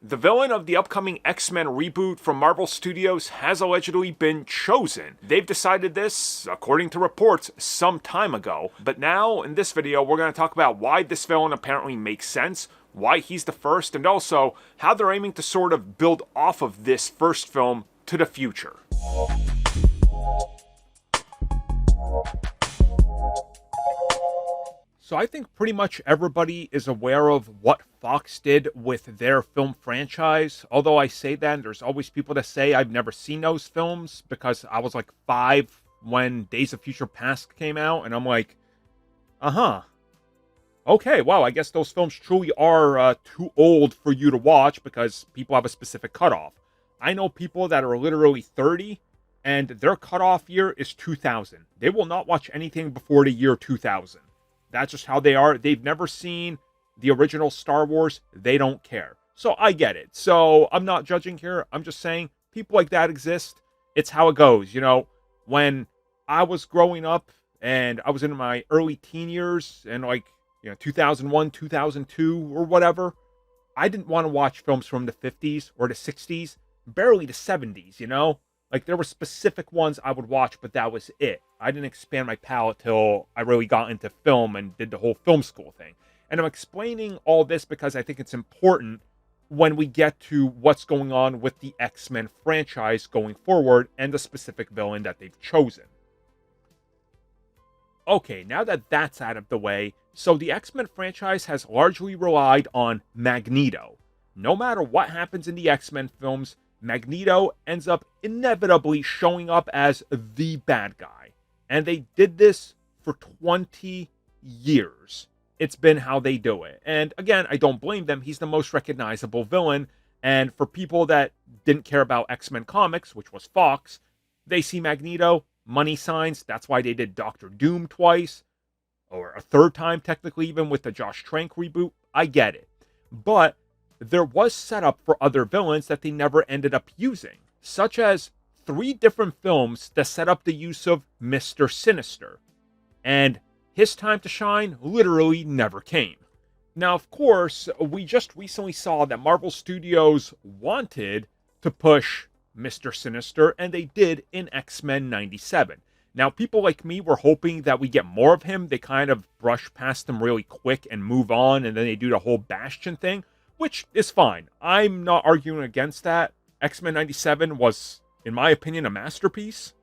The villain of the upcoming X-Men reboot from Marvel Studios has allegedly been chosen. They've decided this, according to reports, some time ago. But now, in this video, we're going to talk about why this villain apparently makes sense, why he's the first, and also how they're aiming to sort of build off of this first film to the future. So I think pretty much everybody is aware of what Fox did with their film franchise. Although I say that, and there's always people that say I've never seen those films because I was like 5 when Days of Future Past came out, and I'm like, okay, wow, I guess those films truly are too old for you to watch because people have a specific cutoff. I know people that are literally 30, and their cutoff year is 2000. They will not watch anything before the year 2000. That's just how they are. They've never seen the original Star Wars. They don't care. So I get it. So I'm not judging here. I'm just saying people like that exist. It's how it goes. You know, when I was growing up and I was in my early teen years and 2001, 2002 or whatever, I didn't want to watch films from the 50s or the 60s, barely the 70s, you know? Like, there were specific ones I would watch, but that was it. I didn't expand my palette till I really got into film and did the whole film school thing. And I'm explaining all this because I think it's important when we get to what's going on with the X-Men franchise going forward and the specific villain that they've chosen. Okay, now that that's out of the way, so the X-Men franchise has largely relied on Magneto. No matter what happens in the X-Men films, Magneto ends up inevitably showing up as the bad guy. And they did this for 20 years. It's been how they do it. And again, I don't blame them. He's the most recognizable villain. And for people that didn't care about X-Men comics, which was Fox, they see Magneto, money signs. That's why they did Doctor Doom twice, or a third time technically, even with the Josh Trank reboot. I get it. But there was setup for other villains that they never ended up using, such as 3 different films that set up the use of Mr. Sinister. And his time to shine literally never came. Now, of course, we just recently saw that Marvel Studios wanted to push Mr. Sinister, and they did in X-Men 97. Now, people like me were hoping that we get more of him. They kind of brush past him really quick and move on, and then they do the whole Bastion thing, which is fine. I'm not arguing against that. X-Men 97 was, in my opinion, a masterpiece.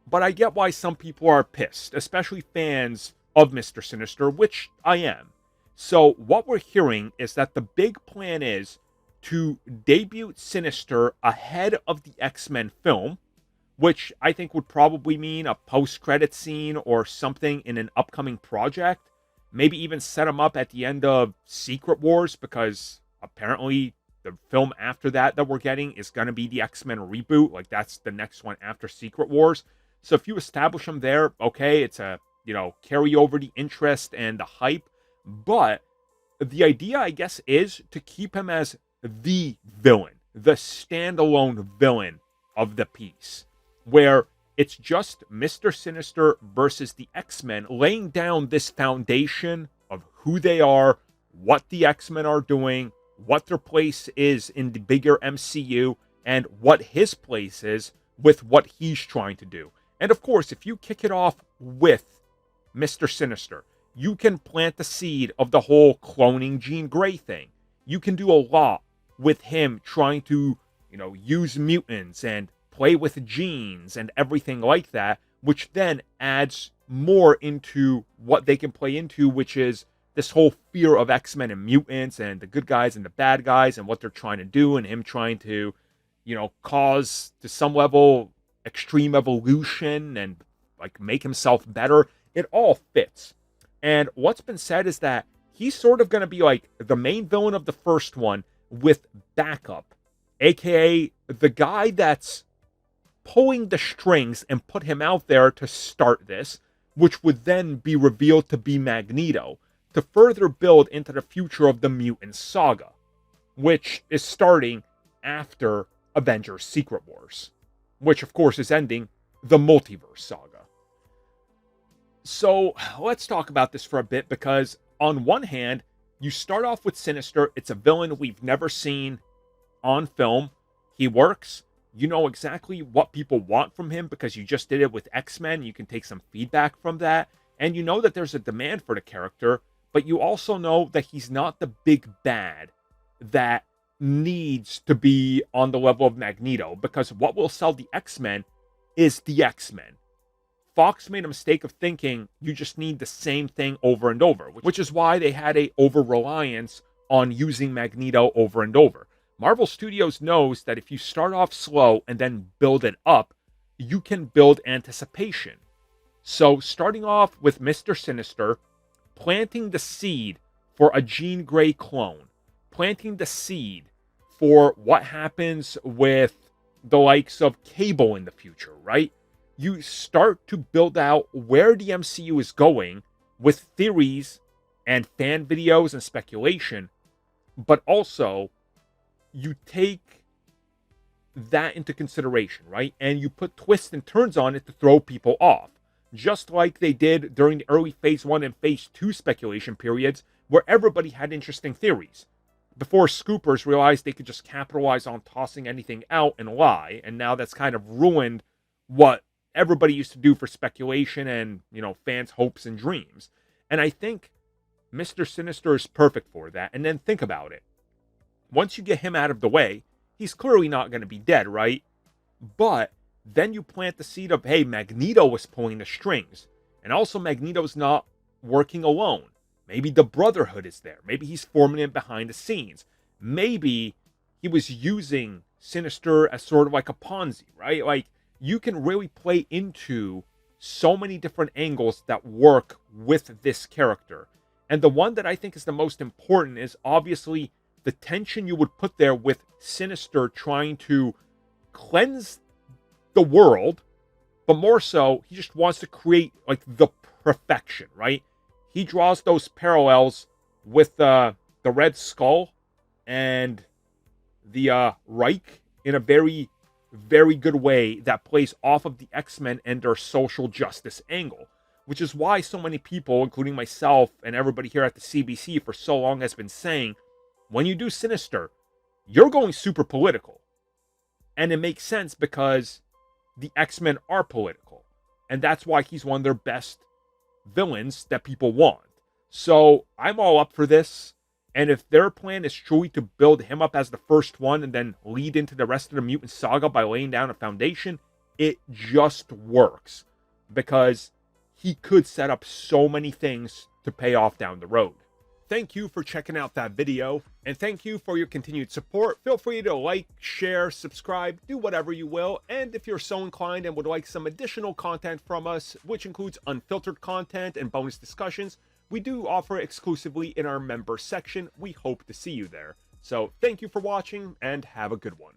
But I get why some people are pissed, especially fans of Mr. Sinister, which I am. So what we're hearing is that the big plan is to debut Sinister ahead of the X-Men film, which I think would probably mean a post-credit scene or something in an upcoming project. Maybe even set him up at the end of Secret Wars, because apparently the film after that we're getting is going to be the X-Men reboot. Like, that's the next one after Secret Wars. So if you establish him there, okay, it's a, carry over the interest and the hype. But the idea, I guess, is to keep him as the villain, the standalone villain of the piece, where it's just Mr. Sinister versus the X-Men, laying down this foundation of who they are, what the X-Men are doing, what their place is in the bigger MCU, and what his place is with what he's trying to do. And of course, if you kick it off with Mr. Sinister, you can plant the seed of the whole cloning Jean Grey thing. You can do a lot with him trying to, use mutants and play with genes and everything like that, which then adds more into what they can play into, which is this whole fear of X-Men and mutants and the good guys and the bad guys and what they're trying to do, and him trying to, cause, to some level, extreme evolution and, make himself better. It all fits. And what's been said is that he's sort of going to be like the main villain of the first one with backup, aka the guy that's pulling the strings and put him out there to start this, which would then be revealed to be Magneto, to further build into the future of the Mutant Saga, which is starting after Avengers Secret Wars, which of course is ending the Multiverse Saga. So let's talk about this for a bit, because on one hand, you start off with Sinister. It's a villain we've never seen on film, he works. You know exactly what people want from him because you just did it with X-Men. You can take some feedback from that. And you know that there's a demand for the character, but you also know that he's not the big bad that needs to be on the level of Magneto, because what will sell the X-Men is the X-Men. Fox made a mistake of thinking you just need the same thing over and over, which is why they had a over-reliance on using Magneto over and over. Marvel Studios knows that if you start off slow and then build it up, you can build anticipation. So starting off with Mr. Sinister, planting the seed for a Jean Grey clone, planting the seed for what happens with the likes of Cable in the future, right? You start to build out where the MCU is going with theories and fan videos and speculation, but also you take that into consideration, right? And you put twists and turns on it to throw people off, just like they did during the early Phase 1 and Phase 2 speculation periods where everybody had interesting theories, before scoopers realized they could just capitalize on tossing anything out and lie, and now that's kind of ruined what everybody used to do for speculation and, fans' hopes and dreams. And I think Mr. Sinister is perfect for that. And then think about it. Once you get him out of the way, he's clearly not going to be dead, right? But then you plant the seed of, hey, Magneto was pulling the strings. And also Magneto's not working alone. Maybe the Brotherhood is there. Maybe he's forming it behind the scenes. Maybe he was using Sinister as sort of like a Ponzi, right? Like, you can really play into so many different angles that work with this character. And the one that I think is the most important is obviously the tension you would put there with Sinister trying to cleanse the world, but more so, he just wants to create like the perfection, right? He draws those parallels with the Red Skull and the Reich in a very, very good way that plays off of the X-Men and their social justice angle, which is why so many people, including myself and everybody here at the CBC for so long, has been saying, when you do Sinister, you're going super political. And it makes sense because the X-Men are political. And that's why he's one of their best villains that people want. So I'm all up for this. And if their plan is truly to build him up as the first one and then lead into the rest of the Mutant Saga by laying down a foundation, it just works. Because he could set up so many things to pay off down the road. Thank you for checking out that video, and thank you for your continued support. Feel free to like, share, subscribe, do whatever you will, and if you're so inclined and would like some additional content from us, which includes unfiltered content and bonus discussions, we do offer exclusively in our member section. We hope to see you there. So thank you for watching, and have a good one.